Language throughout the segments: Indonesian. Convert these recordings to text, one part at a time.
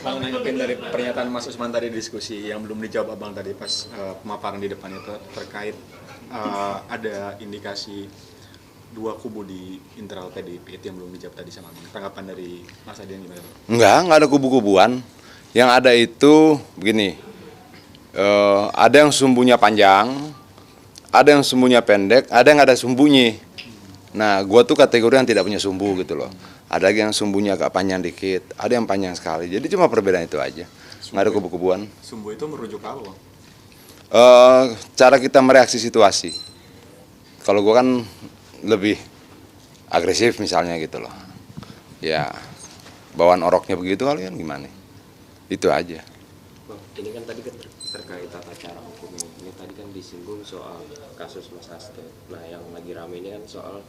Bang, nanggepin dari pernyataan Mas Usman tadi diskusi yang belum dijawab Abang tadi pas pemaparan di depan itu terkait ada indikasi dua kubu di internal PDIP itu yang belum dijawab tadi sama Abang. Tanggapan dari Mas Adian gimana, Bang? Enggak ada kubu-kubuan. Yang ada itu begini, ada yang sumbunya panjang, ada yang sumbunya pendek, ada yang ada sumbunya. Nah, gua tuh kategori yang tidak punya sumbu gitu loh. Ada lagi yang sumbunya agak panjang dikit, ada yang panjang sekali. Jadi cuma perbedaan itu aja. Nggak ada kubu-kubuan. Sumbu itu merujuk ke apa, Bang? Cara kita mereaksi situasi. Kalau gua kan lebih agresif misalnya gitu loh. Ya, bawaan oroknya begitu kalian gimana? Itu aja. Bang, ini kan tadi kan terkait tata cara hukum ini. Ini tadi kan disinggung soal kasus Mas Hasto. Nah, yang lagi rame ini kan soal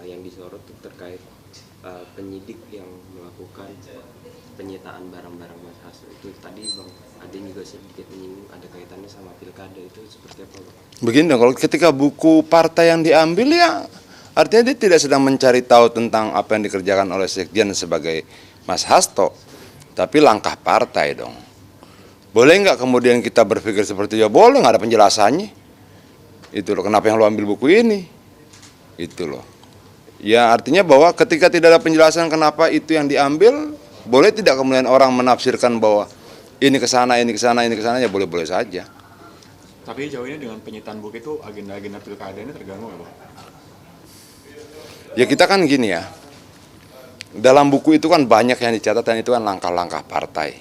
yang disorot tuh terkait penyidik yang melakukan penyitaan barang-barang Mas Hasto. Itu tadi Bang Adin juga sedikit menyinggung ada kaitannya sama pilkada, itu seperti apa, Bang? Begini dong, kalau ketika buku partai yang diambil ya artinya dia tidak sedang mencari tahu tentang apa yang dikerjakan oleh Sekjen sebagai Mas Hasto, tapi langkah partai dong. Boleh nggak kemudian kita berpikir seperti ya boleh, nggak ada penjelasannya. Itu loh, kenapa yang lo ambil buku ini? Itu loh. Ya artinya bahwa ketika tidak ada penjelasan kenapa itu yang diambil, boleh tidak kemudian orang menafsirkan bahwa ini ke sana, ini ke sana, ini ke sana, ya boleh-boleh saja. Tapi jauh ini dengan penyitaan buku itu agenda-agenda pilkada ini terganggu nggak, Bang? Ya kita kan gini ya, dalam buku itu kan banyak yang dicatat dan itu kan langkah-langkah partai.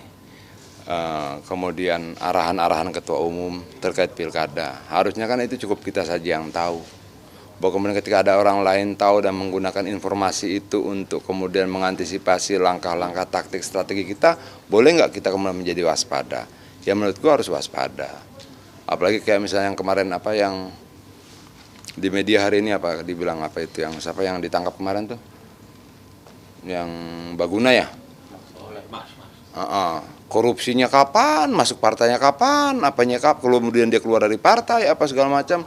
Kemudian arahan-arahan ketua umum terkait pilkada. Harusnya kan itu cukup kita saja yang tahu. Bahwa kemudian ketika ada orang lain tahu dan menggunakan informasi itu untuk kemudian mengantisipasi langkah-langkah taktik strategi kita, boleh nggak kita kemudian menjadi waspada? Ya menurutku harus waspada. Apalagi kayak misalnya yang kemarin apa yang di media hari ini apa dibilang apa itu yang siapa yang ditangkap kemarin tuh? Yang Baguna ya? Korupsinya kapan, masuk partainya kapan, apanya kapan, kemudian dia keluar dari partai, apa segala macam.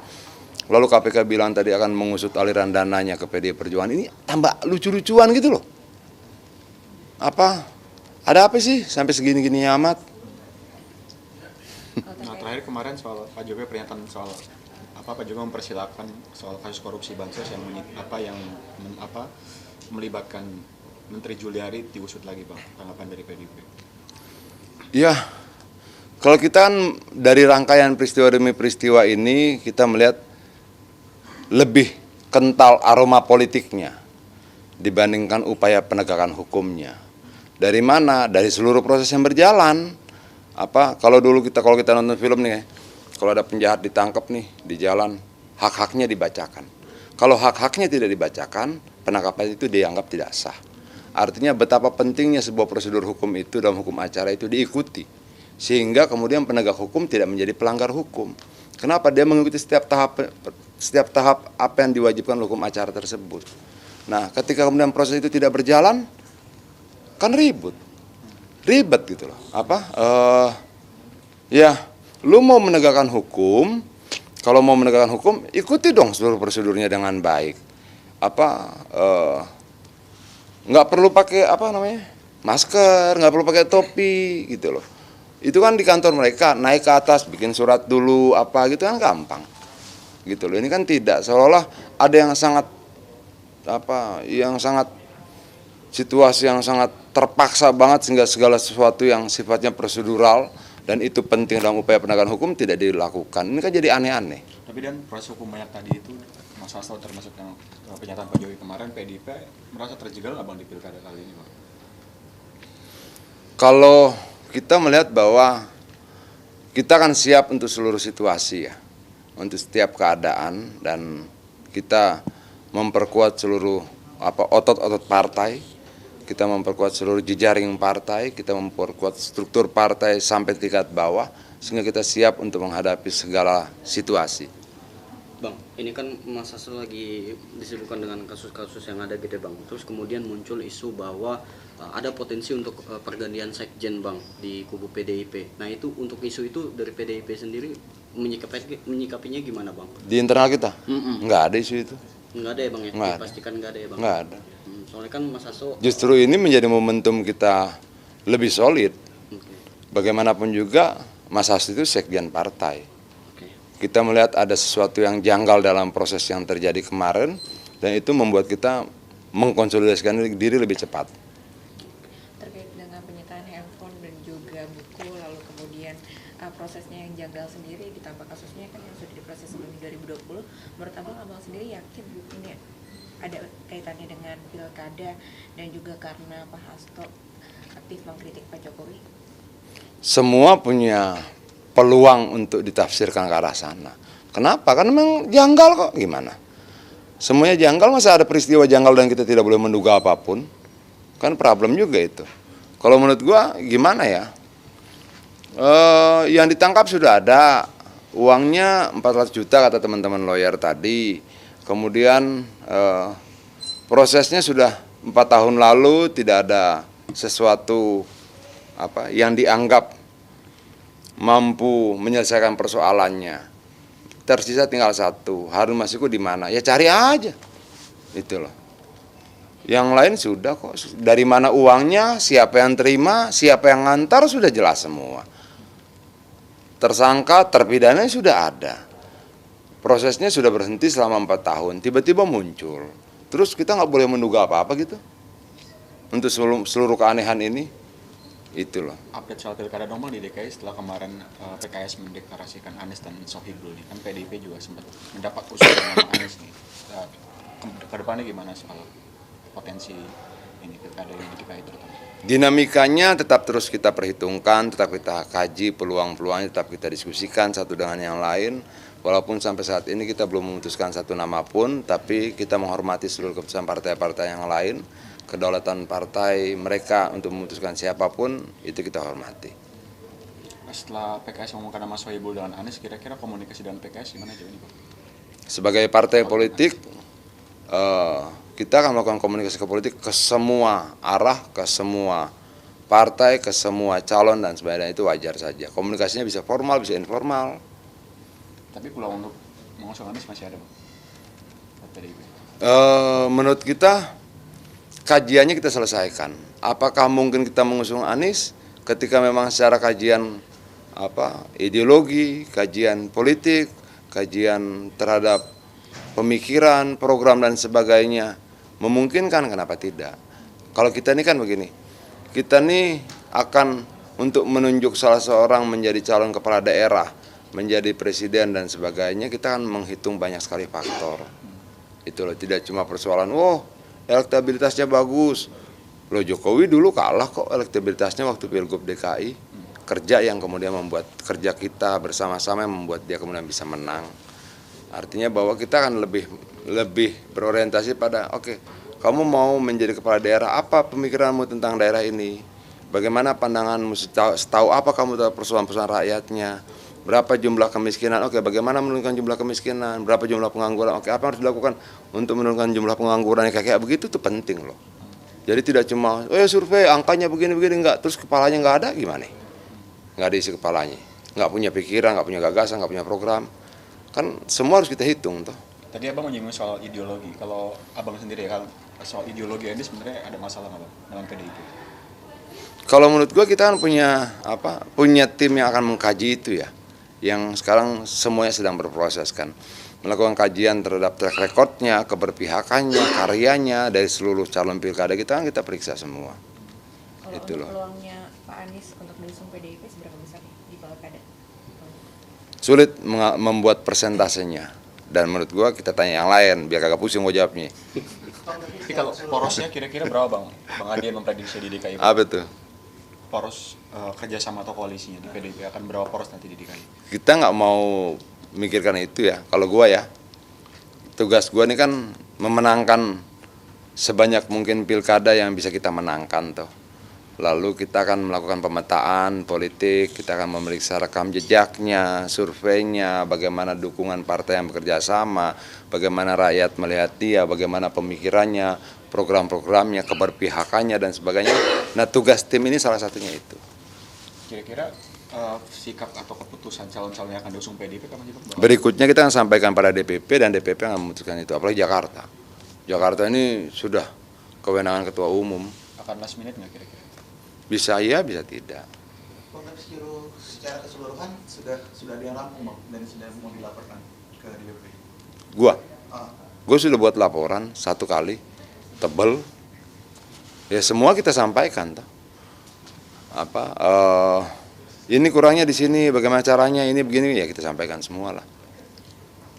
Lalu KPK bilang tadi akan mengusut aliran dananya ke PDI Perjuangan. Ini tambah lucu-lucuan gitu loh. Apa? Ada apa sih sampai segini-gini amat? Nah, terakhir kemarin soal Pak Jokowi pernyataan soal Pak Jokowi mempersilahkan soal kasus korupsi bansos yang melibatkan Menteri Juliari diusut lagi, Bang. Tanggapan dari PDIP. Ya, kalau kita kan dari rangkaian peristiwa demi peristiwa ini kita melihat lebih kental aroma politiknya dibandingkan upaya penegakan hukumnya. Dari mana? Dari seluruh proses yang berjalan. Kalau kita nonton film nih, kalau ada penjahat ditangkap nih di jalan, hak-haknya dibacakan. Kalau hak-haknya tidak dibacakan, penangkapan itu dianggap tidak sah. Artinya betapa pentingnya sebuah prosedur hukum itu dalam hukum acara itu diikuti. Sehingga kemudian penegak hukum tidak menjadi pelanggar hukum. Kenapa? Dia mengikuti setiap tahap apa yang diwajibkan hukum acara tersebut. Nah, ketika kemudian proses itu tidak berjalan, kan ribet gitu loh. Ya, lu mau menegakkan hukum, kalau mau menegakkan hukum, ikuti dong seluruh prosedurnya dengan baik. Nggak perlu pakai masker, nggak perlu pakai topi gitu loh. Itu kan di kantor mereka, naik ke atas, bikin surat dulu, gitu kan gampang. Gitu loh. Ini kan tidak, seolah-olah ada yang sangat situasi yang sangat terpaksa banget sehingga segala sesuatu yang sifatnya prosedural dan itu penting dalam upaya penegakan hukum tidak dilakukan. Ini kan jadi aneh-aneh. Tapi dan proses hukum banyak tadi itu, Mas Hasto termasuk yang pernyataan Pak Jokowi kemarin, PDIP merasa terjegal nggak, Bang, di pilkada kali ini, Bang? Kalau kita melihat bahwa kita akan siap untuk seluruh situasi ya, untuk setiap keadaan, dan kita memperkuat seluruh otot-otot partai, kita memperkuat seluruh jejaring partai, kita memperkuat struktur partai sampai tingkat bawah, sehingga kita siap untuk menghadapi segala situasi. Bang, ini kan Mas Hasto lagi disibukkan dengan kasus-kasus yang ada gitu, Bang. Terus kemudian muncul isu bahwa ada potensi untuk pergantian sekjen, Bang, di kubu PDIP. Nah, itu untuk isu itu dari PDIP sendiri menyikapinya gimana, Bang? Di internal kita? Nggak ada isu itu. Nggak ada ya, Bang, ya? Nggak Dipastikan nggak ada ya, Bang? Nggak ada. Soalnya kan Mas Hasto Justru ini menjadi momentum kita lebih solid. Oke. Bagaimanapun juga Mas Hasto itu sekjen partai. Oke. Kita melihat ada sesuatu yang janggal dalam proses yang terjadi kemarin, dan itu membuat kita mengkonsolidasikan diri lebih cepat. Terkait dengan penyitaan handphone dan juga buku, lalu kemudian prosesnya yang janggal sendiri ditambah kasusnya kan yang sudah diproses sebelum 2020, menurut abang sendiri yakin ini ada kaitannya dengan pilkada dan juga karena Pak Hasto aktif mengkritik Pak Jokowi? Semua punya peluang untuk ditafsirkan ke arah sana. Kenapa? Karena memang janggal kok, gimana? Semuanya janggal, masa ada peristiwa janggal dan kita tidak boleh menduga apapun? Kan problem juga itu. Kalau menurut gua gimana ya? Yang ditangkap sudah ada, uangnya 400 juta kata teman-teman lawyer tadi. Kemudian prosesnya sudah 4 tahun lalu, tidak ada sesuatu yang dianggap mampu menyelesaikan persoalannya. Tersisa tinggal satu, Harun Masiku di mana? Ya cari aja, itu loh. Yang lain sudah kok, dari mana uangnya, siapa yang terima, siapa yang ngantar, sudah jelas semua. Tersangka, terpidana sudah ada. Prosesnya sudah berhenti selama 4 tahun, tiba-tiba muncul. Terus kita nggak boleh menduga apa-apa gitu untuk seluruh keanehan ini. Itu loh. Update soal pilkada dong Bang di DKI setelah kemarin PKS mendeklarasikan Anies dan Sohibul nih, kan PDIP juga sempat mendapat usulan nama Anies nih. Ke depannya gimana soal potensi ini pilkada yang di DKI terutama? Dinamikanya tetap terus kita perhitungkan, tetap kita kaji peluang-peluangnya, tetap kita diskusikan satu dengan yang lain. Walaupun sampai saat ini kita belum memutuskan satu nama pun, tapi kita menghormati seluruh keputusan partai-partai yang lain. Kedaulatan partai mereka untuk memutuskan siapapun, itu kita hormati. Setelah PKS mengumumkan nama Sohibul dengan Anies, kira-kira komunikasi dengan PKS gimana jauh ini Pak? Sebagai partai politik, kita akan melakukan komunikasi ke politik ke semua arah, ke semua partai, ke semua calon dan sebagainya, itu wajar saja. Komunikasinya bisa formal, bisa informal. Tapi peluang untuk mengusung Anies masih ada Bang? PDIP. Menurut kita, kajiannya kita selesaikan. Apakah mungkin kita mengusung Anies ketika memang secara kajian ideologi, kajian politik, kajian terhadap pemikiran, program dan sebagainya memungkinkan, kenapa tidak? Kalau kita ini kan begini, kita ini akan untuk menunjuk salah seorang menjadi calon kepala daerah, menjadi presiden dan sebagainya, kita akan menghitung banyak sekali faktor. Itu loh, tidak cuma persoalan, elektabilitasnya bagus. Loh Jokowi dulu kalah kok elektabilitasnya waktu Pilgub DKI. Kerja yang kemudian membuat kerja kita bersama-sama yang membuat dia kemudian bisa menang. Artinya bahwa kita akan lebih berorientasi pada kamu mau menjadi kepala daerah, apa pemikiranmu tentang daerah ini? Bagaimana pandanganmu, setahu apa kamu tahu persoalan-persoalan rakyatnya? Berapa jumlah kemiskinan? Bagaimana menurunkan jumlah kemiskinan? Berapa jumlah pengangguran? Apa yang harus dilakukan untuk menurunkan jumlah pengangguran? Kayak begitu tuh penting loh. Jadi tidak cuma, survei angkanya begini-begini, enggak. Terus kepalanya enggak ada, gimana? Enggak ada isi kepalanya. Enggak punya pikiran, enggak punya gagasan, enggak punya program. Kan semua harus kita hitung tuh. Tadi Abang menyinggung soal ideologi. Kalau Abang sendiri kan soal ideologi ini sebenarnya ada masalah nggak Bang dalam PDIP? Kalau menurut gua kita kan punya tim yang akan mengkaji itu ya. Yang sekarang semuanya sedang berproses kan, melakukan kajian terhadap track recordnya, keberpihakannya, karyanya dari seluruh calon pilkada kita kan kita periksa semua. Kalau Itu loh. peluangnya Pak Anies untuk diusung PDIP seberapa besar di pilkada? Sulit membuat persentasenya, dan menurut gua kita tanya yang lain biar kagak pusing gua jawabnya. Tapi kalau porosnya kira-kira berapa Bang? Bang Adian memprediksi di DKI. Apa tuh? Poros kerjasama atau koalisinya di PDIP akan berapa poros nanti di DKI? Kita nggak mau mikirkan itu ya. Kalau gua ya, tugas gua ini kan memenangkan sebanyak mungkin pilkada yang bisa kita menangkan tuh. Lalu kita akan melakukan pemetaan politik, kita akan memeriksa rekam jejaknya, surveinya, bagaimana dukungan partai yang bekerja sama, bagaimana rakyat melihat dia, bagaimana pemikirannya, program-programnya, keberpihakannya dan sebagainya. Nah, tugas tim ini salah satunya itu. Kira-kira sikap atau keputusan calon-calon yang akan diusung PDIP kapan sih Bang? Berikutnya kita akan sampaikan pada DPP dan DPP akan memutuskan itu, apalagi Jakarta. Jakarta ini sudah kewenangan ketua umum. Akan last minute nggak kira-kira? Bisa iya, bisa tidak. Bang, tapi secara keseluruhan sudah ada yang rampung, Bang, dan sudah mau dilaporkan ke DPP. Gue sudah buat laporan 1 kali, tebel. Ya semua kita sampaikan toh. Ini kurangnya di sini, bagaimana caranya, ini begini, ya kita sampaikan semua lah.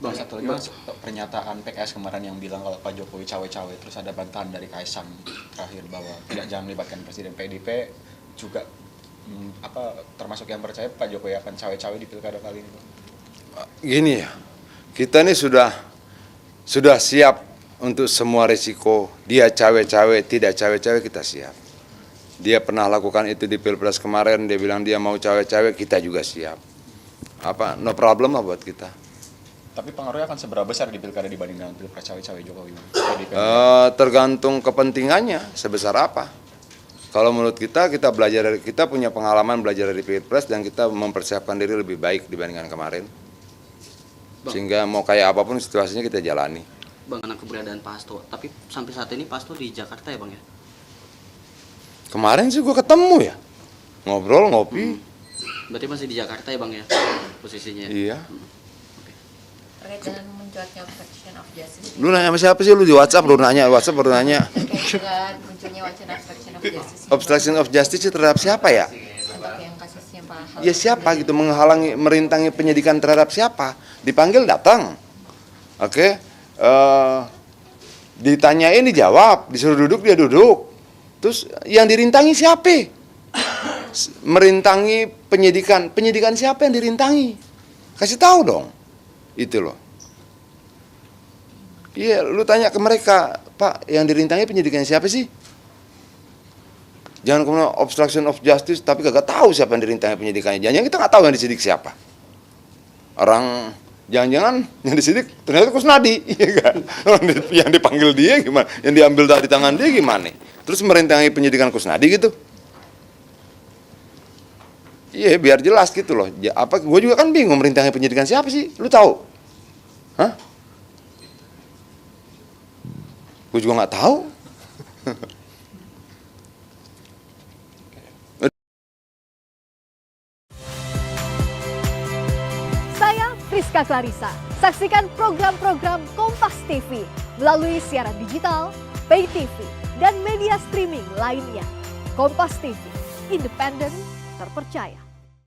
Bang, satu lagi Bang, pernyataan PKS kemarin yang bilang kalau Pak Jokowi cawe-cawe, terus ada bantahan dari Kaisang terakhir bahwa jangan melibatkan Presiden. PDIP juga termasuk yang percaya Pak Jokowi akan cawe-cawe di pilkada kali ini, Bang. Gini ya, kita ini sudah siap untuk semua risiko. Dia cawe-cawe, tidak cawe-cawe, kita siap. Dia pernah lakukan itu di Pilpres kemarin, dia bilang dia mau cawe-cawe, kita juga siap. No problem lah buat kita. Tapi pengaruhnya akan seberapa besar di pilkada dibanding dengan Pilpres cawe-cawe Jokowi? Tergantung kepentingannya, sebesar apa. Kalau menurut kita kita punya pengalaman belajar dari Pilpres dan kita mempersiapkan diri lebih baik dibandingkan kemarin. Sehingga mau kayak apapun situasinya kita jalani. Bang, karena keberadaan Pak Hasto, tapi sampai saat ini Pak Hasto di Jakarta ya Bang ya? Kemarin sih gue ketemu ya, ngobrol, ngopi. Berarti masih di Jakarta ya Bang ya, posisinya? Iya. Terkait dengan mencuatnya obstruction of justice. Lu nanya sama siapa sih? Lu di WhatsApp, baru nanya. Terkait dengan munculnya wacana obstruction of justice. Obstruction of justice itu terhadap siapa ya? Untuk yang kasusnya Pak Ahok. Ya siapa gitu, menghalangi, merintangi penyidikan terhadap siapa? Dipanggil datang. Oke. Ditanyain dijawab, disuruh duduk dia duduk. Terus yang dirintangi siapa? Merintangi penyidikan siapa yang dirintangi? Kasih tahu dong. Itu loh. Iya, lu tanya ke mereka, Pak, yang dirintangi penyidikan siapa sih? Jangan kemudian obstruction of justice tapi kagak tahu siapa yang dirintangi penyidikannya. Jangan kita nggak tahu yang disidik siapa. Orang jangan-jangan yang disidik ternyata Kusnadi, iya kan? Yang dipanggil dia gimana? Yang diambil dari tangan dia gimana? Terus merintangi penyidikan Kusnadi gitu? Iya, biar jelas gitu loh. Gue juga kan bingung merintangi penyidikan siapa sih? Lu tahu? Hah? Gue juga nggak tahu. Saya Friska Clarissa. Saksikan program-program Kompas TV melalui siaran digital, pay TV, dan media streaming lainnya. Kompas TV, independen, terpercaya.